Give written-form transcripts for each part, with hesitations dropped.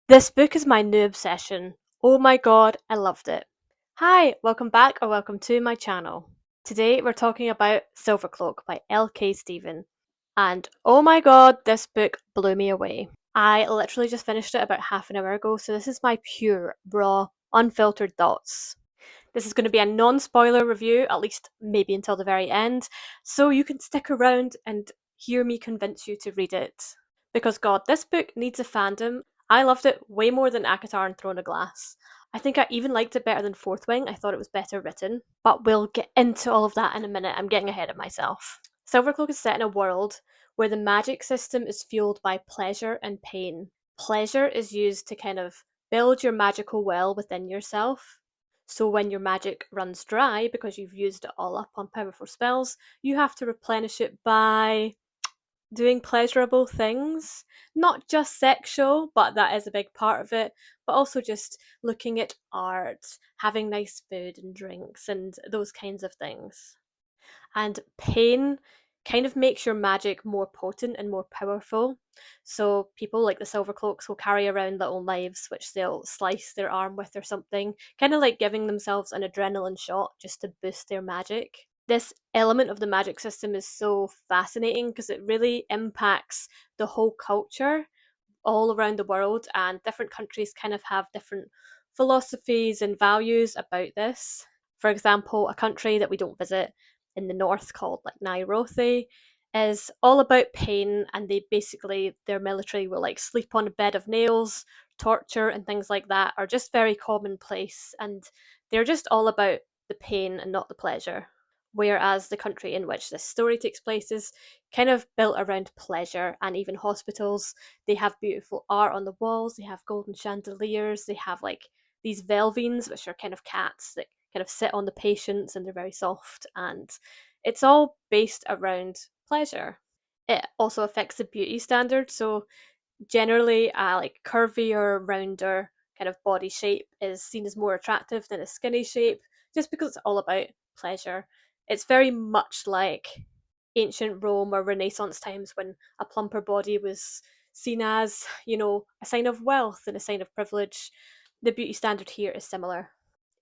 This book is my new obsession. Oh my god, I loved it. Hi, welcome back or welcome to my channel. Today we're talking about Silvercloak by L.K.Steven. And oh my god, this book blew me away. I literally just finished it about half an hour ago, so this is my pure, raw, unfiltered thoughts. This is going to be a non-spoiler review, at least maybe until the very end, so you can stick around and hear me convince you to read it. Because god, this book needs a fandom. I loved it way more than ACOTAR and Throne of Glass. I think I even liked it better than Fourth Wing. I thought it was better written. But we'll get into all of that in a minute. I'm getting ahead of myself. Silvercloak is set in a world where the magic system is fueled by pleasure and pain. Pleasure is used to kind of build your magical well within yourself. So when your magic runs dry because you've used it all up on powerful spells, you have to replenish it by doing pleasurable things, not just sexual, but that is a big part of it, but also just looking at art, having nice food and drinks, and those kinds of things. And pain kind of makes your magic more potent and more powerful. So people like the Silvercloaks will carry around little knives which they'll slice their arm with or something, kind of like giving themselves an adrenaline shot just to boost their magic. This element of the magic system is so fascinating because it really impacts the whole culture all around the world, and different countries kind of have different philosophies and values about this. For example, a country that we don't visit in the north called like Nairobi is all about pain, and they basically their military will like sleep on a bed of nails, torture and things like that are just very commonplace, and they're just all about the pain and not the pleasure. Whereas the country in which this story takes place is kind of built around pleasure, and even hospitals, they have beautiful art on the walls, they have golden chandeliers, they have like these velveens, which are kind of cats that kind of sit on the patients and they're very soft, and it's all based around pleasure. It also affects the beauty standard, so generally a like curvier, rounder kind of body shape is seen as more attractive than a skinny shape, just because it's all about pleasure. It's very much like ancient Rome or Renaissance times when a plumper body was seen as, a sign of wealth and a sign of privilege. The beauty standard here is similar.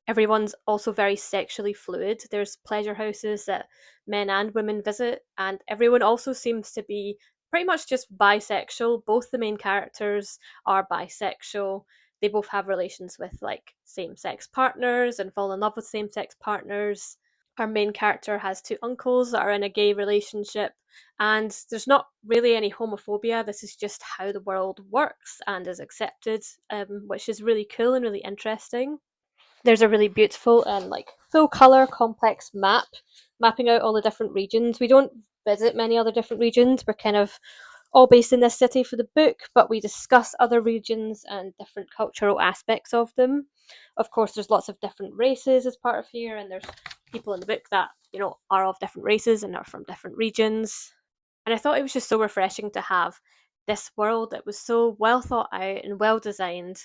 Everyone's also very sexually fluid. There's pleasure houses that men and women visit, and everyone also seems to be pretty much just bisexual. Both the main characters are bisexual. They both have relations with like same sex partners and fall in love with same sex partners. Our main character has two uncles that are in a gay relationship, and there's not really any homophobia. This is just how the world works and is accepted, which is really cool and really interesting. There's a really beautiful and like full color complex map mapping out all the different regions. We don't visit many other different regions. We're kind of all based in this city for the book, but we discuss other regions and different cultural aspects of them. Of course, there's lots of different races as part of here, and there's people in the book that, are of different races and are from different regions. And I thought it was just so refreshing to have this world that was so well thought out and well designed.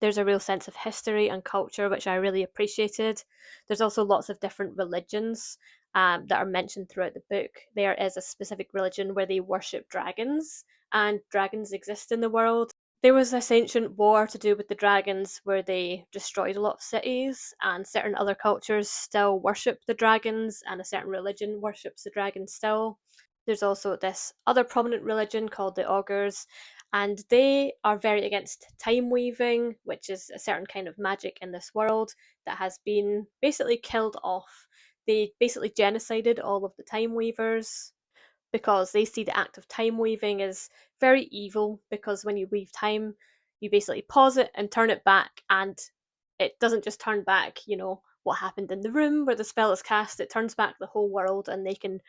There's a real sense of history and culture, which I really appreciated. There's also lots of different religions that are mentioned throughout the book. There is a specific religion where they worship dragons, and dragons exist in the world. There was this ancient war to do with the dragons where they destroyed a lot of cities, and certain other cultures still worship the dragons, and a certain religion worships the dragons still. There's also this other prominent religion called the Augurs, and they are very against time weaving, which is a certain kind of magic in this world that has been basically killed off. They basically genocided all of the time weavers because they see the act of time weaving as very evil, because when you weave time, you basically pause it and turn it back, and it doesn't just turn back, what happened in the room where the spell is cast, it turns back the whole world, and they can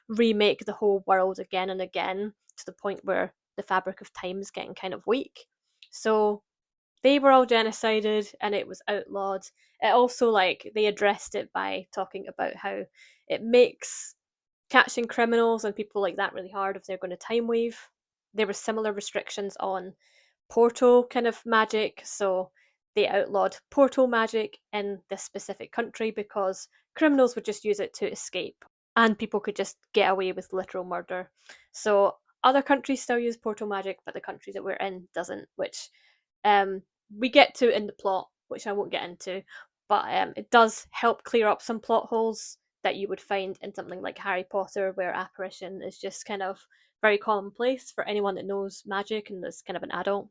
remake the whole world again and again to the point where the fabric of time is getting kind of weak. So they were all genocided and it was outlawed. It also, like, they addressed it by talking about how it makes catching criminals and people like that really hard if they're going to time weave. There were similar restrictions on portal kind of magic, so they outlawed portal magic in this specific country because criminals would just use it to escape, and people could just get away with literal murder. So other countries still use portal magic, but the country that we're in doesn't, which um, we get to in the plot, which I won't get into, but it does help clear up some plot holes that you would find in something like Harry Potter, where apparition is just kind of very commonplace for anyone that knows magic and is kind of an adult.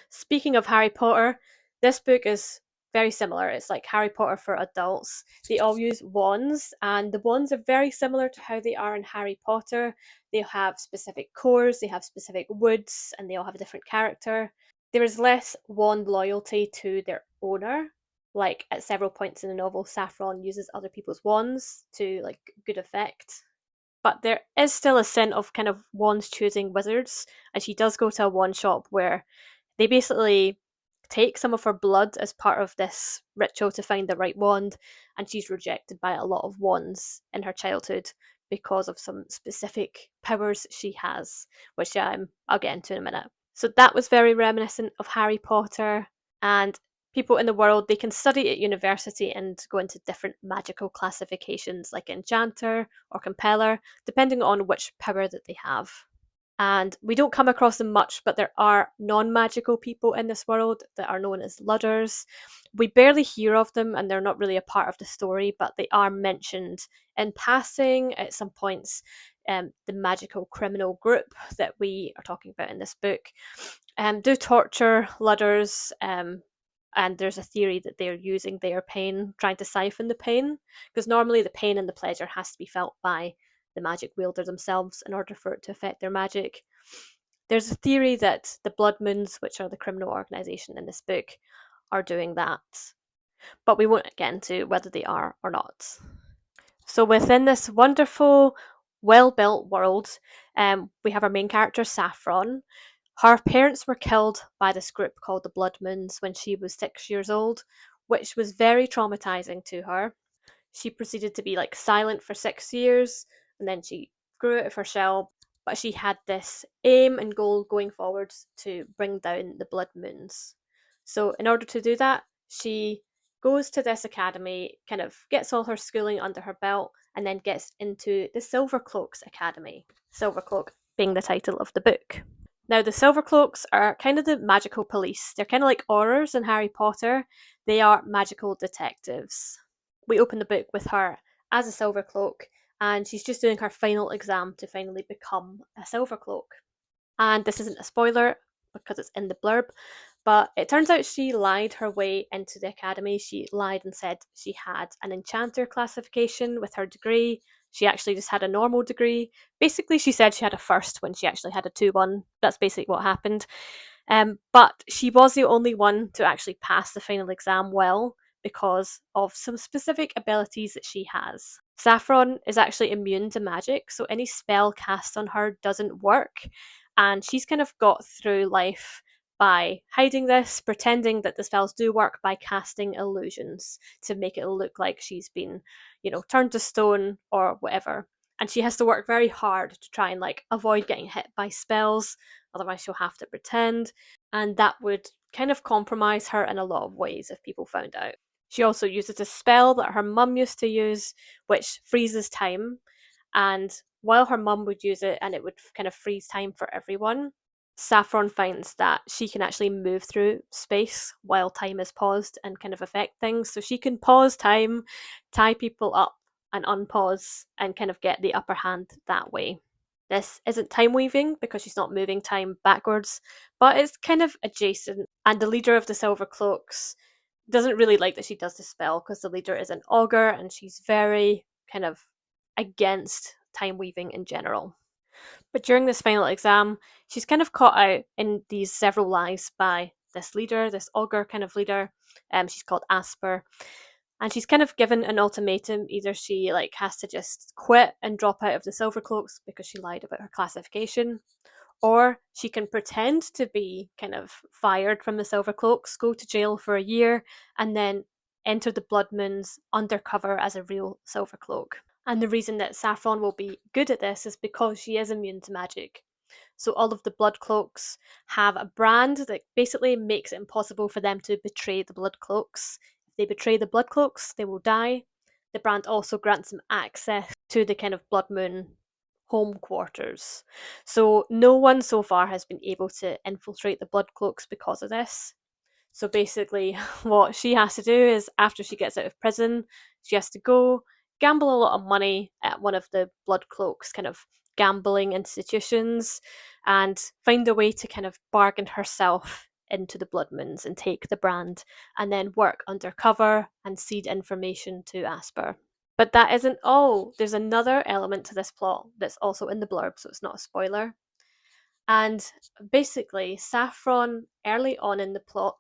Speaking of Harry Potter, this book is very similar. It's like Harry Potter for adults. They all use wands, and the wands are very similar to how they are in Harry Potter. They have specific cores, they have specific woods, and they all have a different character. There is less wand loyalty to their owner. Like at several points in the novel, Saffron uses other people's wands to like good effect. But there is still a scent of kind of wands choosing wizards, and she does go to a wand shop where they basically take some of her blood as part of this ritual to find the right wand, and she's rejected by a lot of wands in her childhood because of some specific powers she has, which I'll get into in a minute. So that was very reminiscent of Harry Potter, and people in the world, they can study at university and go into different magical classifications like enchanter or compeller, depending on which power that they have. And we don't come across them much, but there are non-magical people in this world that are known as ludders. We barely hear of them, and they're not really a part of the story, but they are mentioned in passing at some points. The magical criminal group that we are talking about in this book do torture ludders, and there's a theory that they're using their pain, trying to siphon the pain, because normally the pain and the pleasure has to be felt by the magic wielder themselves in order for it to affect their magic. There's a theory that the Blood Moons, which are the criminal organisation in this book, are doing that, but we won't get into whether they are or not. So within this wonderful, well-built world, we have our main character, Saffron. Her parents were killed by this group called the Blood Moons when she was 6 years old, which was very traumatizing to her. She proceeded to be like silent for 6 years, and then she grew out of her shell. But she had this aim and goal going forwards to bring down the Blood Moons. So, in order to do that, she goes to this academy, kind of gets all her schooling under her belt, and then gets into the Silvercloaks Academy. Silvercloak being the title of the book. Now, the Silvercloaks are kind of the magical police. They're kind of like Aurors in Harry Potter. They are magical detectives. We open the book with her as a Silvercloak, and she's just doing her final exam to finally become a Silvercloak. And this isn't a spoiler because it's in the blurb, but it turns out she lied her way into the academy. She lied and said she had an enchanter classification with her degree. She actually just had a normal degree. Basically, she said she had a first when she actually had a 2-1. That's basically what happened. But she was the only one to actually pass the final exam well because of some specific abilities that she has. Saffron is actually immune to magic, so any spell cast on her doesn't work. And she's kind of got through life by hiding this, pretending that the spells do work by casting illusions to make it look like she's been, turned to stone or whatever. And she has to work very hard to try and like avoid getting hit by spells, otherwise she'll have to pretend. And that would kind of compromise her in a lot of ways if people found out. She also uses a spell that her mum used to use, which freezes time. And while her mum would use it and it would kind of freeze time for everyone, Saffron finds that she can actually move through space while time is paused and kind of affect things. So she can pause time, tie people up, and unpause and kind of get the upper hand that way. This isn't time weaving because she's not moving time backwards, but it's kind of adjacent. And the leader of the Silvercloaks doesn't really like that she does the spell because the leader is an augur and she's very kind of against time weaving in general. But during this final exam, she's kind of caught out in these several lies by this leader, this augur kind of leader. She's called Asper, and she's kind of given an ultimatum. Either she like has to just quit and drop out of the Silvercloaks because she lied about her classification, or she can pretend to be kind of fired from the Silvercloaks, go to jail for a year, and then enter the Blood Moons undercover as a real Silvercloak. And the reason that Saffron will be good at this is because she is immune to magic. So all of the Blood Cloaks have a brand that basically makes it impossible for them to betray the Blood Cloaks. If they betray the Blood Cloaks, they will die. The brand also grants them access to the kind of Blood Moon home quarters. So no one so far has been able to infiltrate the Blood Cloaks because of this. So basically, what she has to do is after she gets out of prison, she has to go gamble a lot of money at one of the Blood Cloak's kind of gambling institutions and find a way to kind of bargain herself into the Bloodmoons and take the brand and then work undercover and seed information to Asper. But that isn't all. There's another element to this plot that's also in the blurb, so it's not a spoiler. And basically, Saffron, early on in the plot,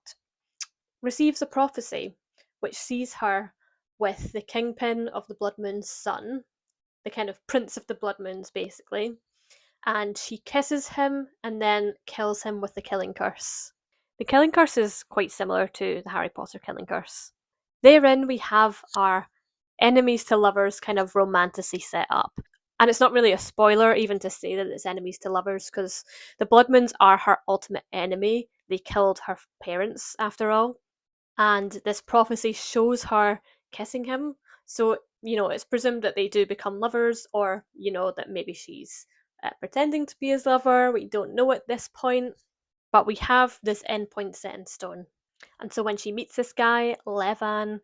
receives a prophecy which sees her with the kingpin of the Blood Moon's son, the kind of prince of the Blood Moons, basically. And she kisses him and then kills him with the killing curse. The killing curse is quite similar to the Harry Potter killing curse. Therein, we have our enemies to lovers kind of romanticy set up. And it's not really a spoiler even to say that it's enemies to lovers because the Bloodmoons are her ultimate enemy. They killed her parents, after all. And this prophecy shows her kissing him. So, it's presumed that they do become lovers, or, that maybe she's pretending to be his lover. We don't know at this point, but we have this endpoint set in stone. And so when she meets this guy, Levan,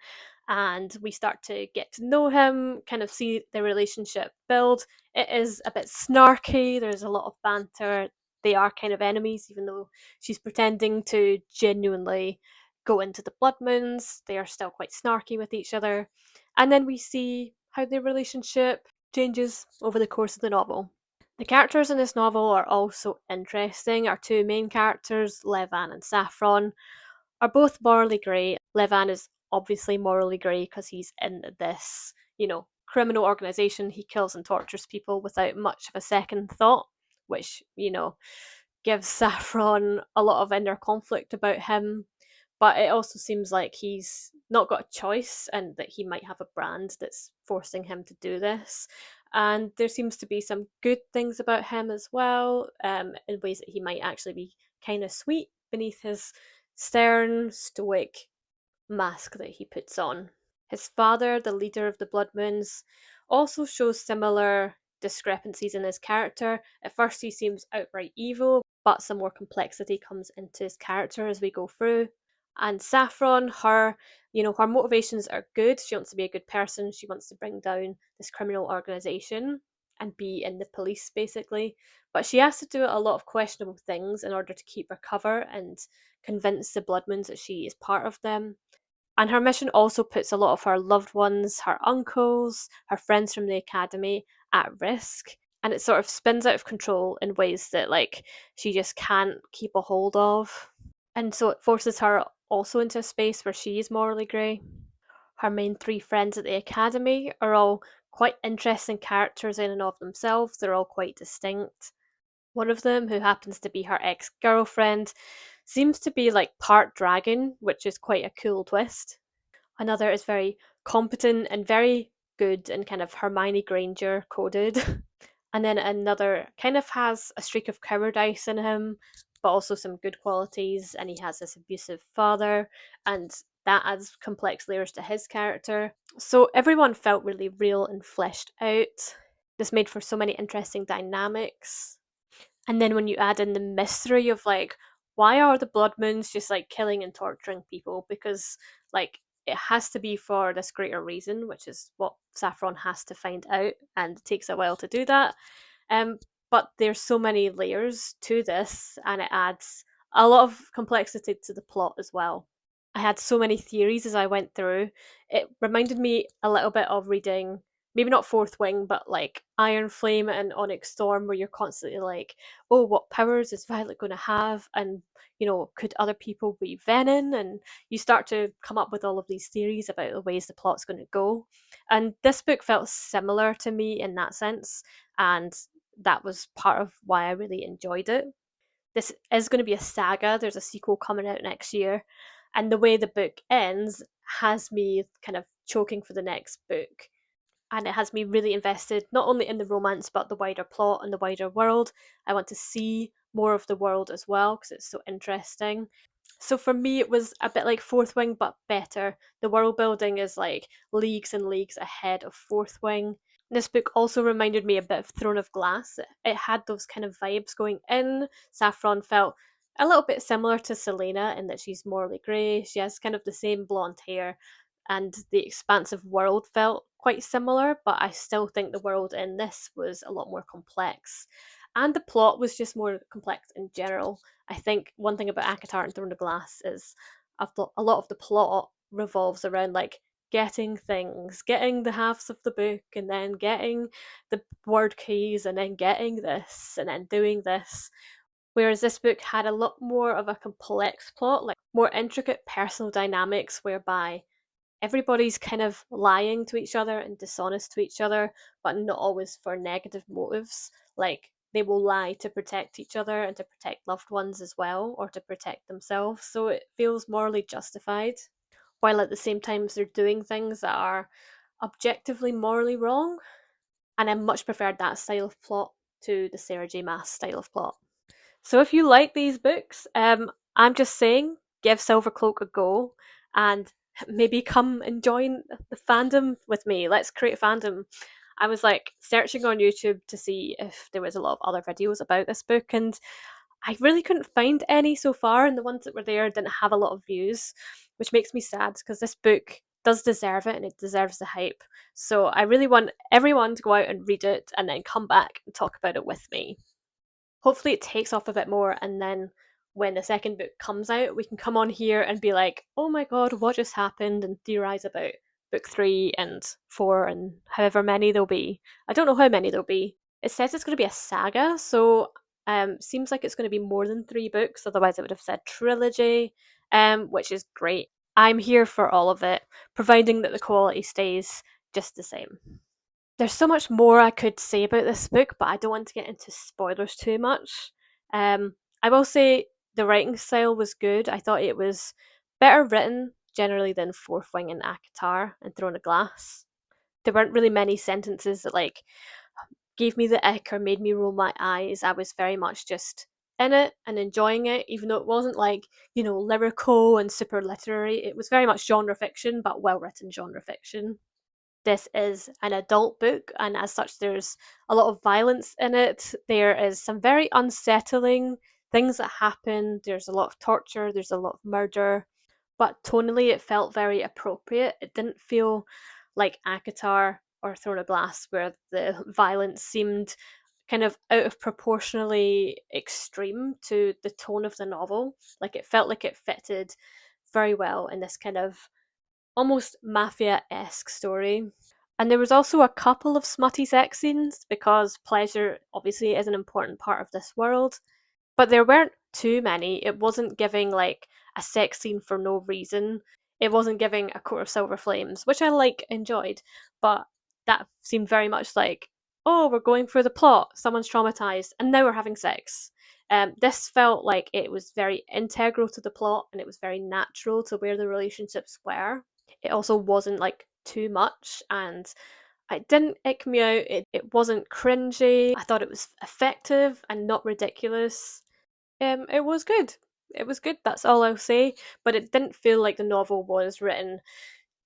and we start to get to know him, kind of see the relationship build, it is a bit snarky. There's a lot of banter. They are kind of enemies, even though she's pretending to genuinely go into the Blood Moons. They are still quite snarky with each other. And then we see how their relationship changes over the course of the novel. The characters in this novel are also interesting. Our two main characters, Levan and Saffron, are both morally grey. Levan is obviously morally grey because he's in this, criminal organisation. He kills and tortures people without much of a second thought, which, gives Saffron a lot of inner conflict about him. But it also seems like he's not got a choice and that he might have a brand that's forcing him to do this. And there seems to be some good things about him as well, in ways that he might actually be kind of sweet beneath his stern, stoic mask that he puts on. His father, the leader of the Blood Moons, also shows similar discrepancies in his character. At first, he seems outright evil, but some more complexity comes into his character as we go through. And Saffron, her motivations are good. She wants to be a good person. She wants to bring down this criminal organization and be in the police, basically. But she has to do a lot of questionable things in order to keep her cover and convince the Bloodmoons that she is part of them. And her mission also puts a lot of her loved ones, her uncles, her friends from the academy at risk. And it sort of spins out of control in ways that, she just can't keep a hold of. And so it forces her also into a space where she is morally grey. Her main three friends at the academy are all quite interesting characters in and of themselves. They're all quite distinct. One of them, who happens to be her ex girlfriend, seems to be like part dragon, which is quite a cool twist. Another is very competent and very good and kind of Hermione Granger coded. And then another kind of has a streak of cowardice in him, but also some good qualities. And he has this abusive father, and that adds complex layers to his character. So everyone felt really real and fleshed out. This made for so many interesting dynamics. And then when you add in the mystery of why are the Blood Moons just killing and torturing people? Because it has to be for this greater reason, which is what Saffron has to find out, and it takes a while to do that. But there's so many layers to this, and it adds a lot of complexity to the plot as well. I had so many theories as I went through. It reminded me a little bit of reading, maybe not Fourth Wing, but Iron Flame and Onyx Storm, where you're constantly oh, what powers is Violet going to have? And, could other people be Venom? And you start to come up with all of these theories about the ways the plot's going to go. And this book felt similar to me in that sense. And that was part of why I really enjoyed it. This is going to be a saga. There's a sequel coming out next year. And the way the book ends has me kind of choking for the next book. And it has me really invested, not only in the romance, but the wider plot and the wider world. I want to see more of the world as well, because it's so interesting. So for me, it was a bit like Fourth Wing, but better. The world building is leagues and leagues ahead of Fourth Wing. This book also reminded me a bit of Throne of Glass. It had those kind of vibes going in. Saffron felt a little bit similar to Selena in that she's morally grey. She has kind of the same blonde hair, and the expansive world felt quite similar, but I still think the world in this was a lot more complex. And the plot was just more complex in general. I think one thing about ACOTAR and Throne of Glass is a lot of the plot revolves around like getting things, getting the halves of the book, and then getting the word keys, and then getting this, and then doing this. Whereas this book had a lot more of a complex plot, like more intricate personal dynamics whereby everybody's kind of lying to each other and dishonest to each other, but not always for negative motives. Like they will lie to protect each other and to protect loved ones as well, or to protect themselves. So it feels morally justified, while at the same time they're doing things that are objectively morally wrong. And I much preferred that style of plot to the Sarah J. Maas style of plot. So if you like these books, I'm just saying, give Silvercloak a go and maybe come and join the fandom with me. Let's create a fandom. I was like searching on YouTube to see if there was a lot of other videos about this book, and I really couldn't find any so far, and the ones that were there didn't have a lot of views, which makes me sad because this book does deserve it and it deserves the hype. So I really want everyone to go out and read it and then come back and talk about it with me. Hopefully it takes off a bit more, and then when the second book comes out we can come on here and be like, oh my god, what just happened, and theorize about book 3 and 4 and however many there'll be. I don't know how many there'll be. It says it's going to be a saga, so seems like it's going to be more than 3 books, otherwise it would have said trilogy, which is great. I'm here for all of it, providing that the quality stays just the same. There's so much more I could say about this book, but I don't want to get into spoilers too much. I will say the writing style was good. I thought it was better written generally than Fourth Wing and ACOTAR and Throne of Glass. There weren't really many sentences that like gave me the ick or made me roll my eyes. I was very much just in it and enjoying it, even though it wasn't like, lyrical and super literary. It was very much genre fiction, but well written genre fiction. This is an adult book, and as such, there's a lot of violence in it. There is some very unsettling things that happen. There's a lot of torture, there's a lot of murder, but tonally, it felt very appropriate. It didn't feel like ACOTAR or Throne of Glass, where the violence seemed kind of out of proportionally extreme to the tone of the novel. Like, it felt like it fitted very well in this kind of almost mafia-esque story. And there was also a couple of smutty sex scenes because pleasure obviously is an important part of this world, but there weren't too many. It wasn't giving like a sex scene for no reason. It wasn't giving a Court of Silver Flames, which I enjoyed, but that seemed very much like, oh, we're going for the plot, someone's traumatized, and now we're having sex. This felt like it was very integral to the plot and it was very natural to where the relationships were. It also wasn't like too much, and it didn't ick me out. It wasn't cringy. I thought it was effective and not ridiculous. It was good. It was good, that's all I'll say. But it didn't feel like the novel was written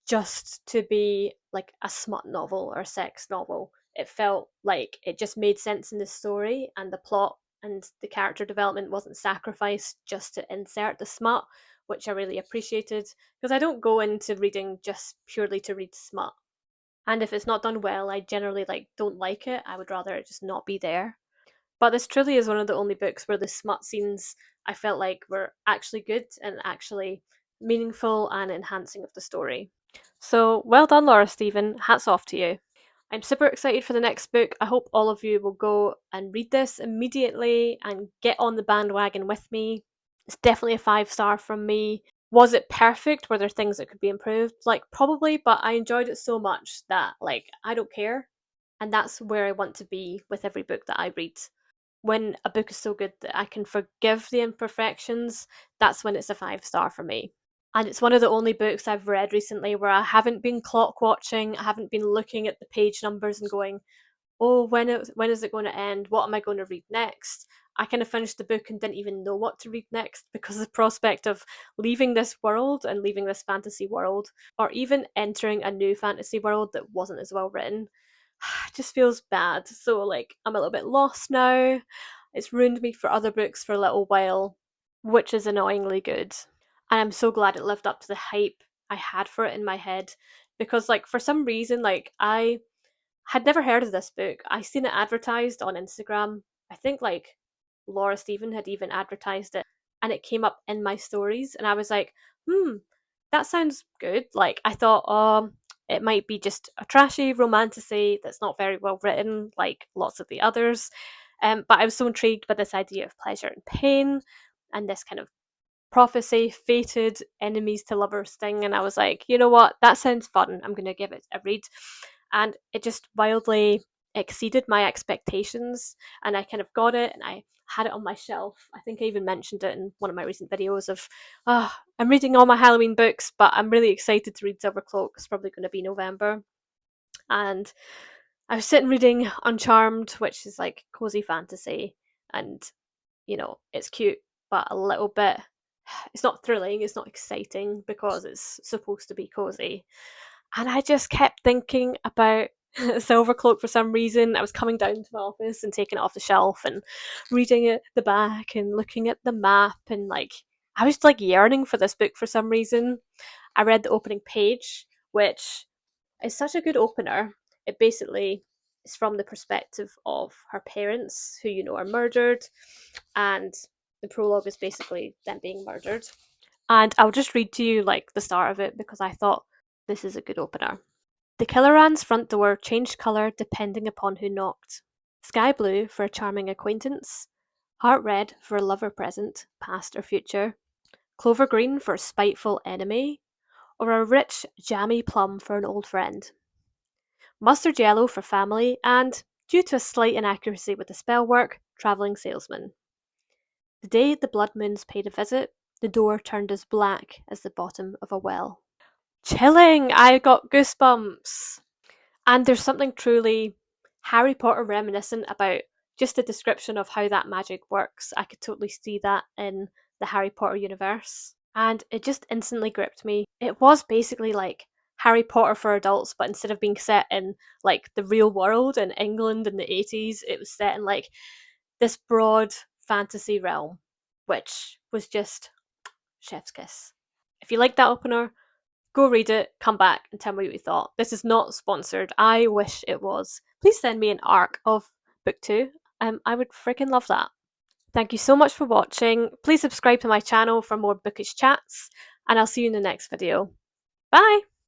just to be like a smut novel or a sex novel. It felt like it just made sense in the story, and the plot and the character development wasn't sacrificed just to insert the smut, which I really appreciated, because I don't go into reading just purely to read smut. And if it's not done well, I generally don't like it. I would rather it just not be there. But this truly is one of the only books where the smut scenes I felt like were actually good and actually meaningful and enhancing of the story. So well done, Laura Stephen. Hats off to you. I'm super excited for the next book. I hope all of you will go and read this immediately and get on the bandwagon with me. It's definitely a 5-star from me. Was it perfect? Were there things that could be improved? Probably, but I enjoyed it so much that I don't care. And that's where I want to be with every book that I read. When a book is so good that I can forgive the imperfections, that's when it's a 5-star for me. And it's one of the only books I've read recently where I haven't been clock watching, I haven't been looking at the page numbers and going, oh, when is it going to end? What am I going to read next? I kind of finished the book and didn't even know what to read next, because the prospect of leaving this world and leaving this fantasy world, or even entering a new fantasy world that wasn't as well written, just feels bad. So I'm a little bit lost now. It's ruined me for other books for a little while. which is annoyingly good. And I'm so glad it lived up to the hype I had for it in my head, because like for some reason like I had never heard of this book. I seen it advertised on Instagram. I think like L.K.Steven had even advertised it, and it came up in my stories, and I was like, that sounds good. Like I thought, it might be just a trashy romantasy that's not very well written, like lots of the others. But I was so intrigued by this idea of pleasure and pain, and this kind of prophecy, fated enemies to lovers thing, and I was like, you know what, that sounds fun. I'm gonna give it a read, and it just wildly exceeded my expectations, and I kind of got it, and I had it on my shelf. I think I even mentioned it in one of my recent videos of, I'm reading all my Halloween books, but I'm really excited to read Silvercloak. It's probably going to be November, and I was sitting reading Uncharmed, which is like cozy fantasy, and it's cute, but a little bit. It's not thrilling, it's not exciting because it's supposed to be cozy. And I just kept thinking about Silvercloak for some reason. I was coming down to my office and taking it off the shelf and reading it the back and looking at the map, and like I was like yearning for this book for some reason. I read the opening page, which is such a good opener. It basically is from the perspective of her parents, who are murdered, and the prologue is basically them being murdered. And I'll just read to you like the start of it because I thought this is a good opener. The Killoran's front door changed colour depending upon who knocked. Sky blue for a charming acquaintance, heart red for a lover present, past or future, clover green for a spiteful enemy, or a rich, jammy plum for an old friend. Mustard yellow for family, and, due to a slight inaccuracy with the spell work, travelling salesman. The day the blood moons paid a visit, the door turned as black as the bottom of a well. Chilling! I got goosebumps! And there's something truly Harry Potter reminiscent about just the description of how that magic works. I could totally see that in the Harry Potter universe. And it just instantly gripped me. It was basically like Harry Potter for adults, but instead of being set in like the real world in England in the 80s, it was set in like this broad fantasy realm, which was just chef's kiss. If you like that opener, go read it, come back and tell me what you thought. This is not sponsored. I wish it was. Please send me an arc of book 2. I would freaking love that. Thank you so much for watching. Please subscribe to my channel for more bookish chats, and I'll see you in the next video. Bye!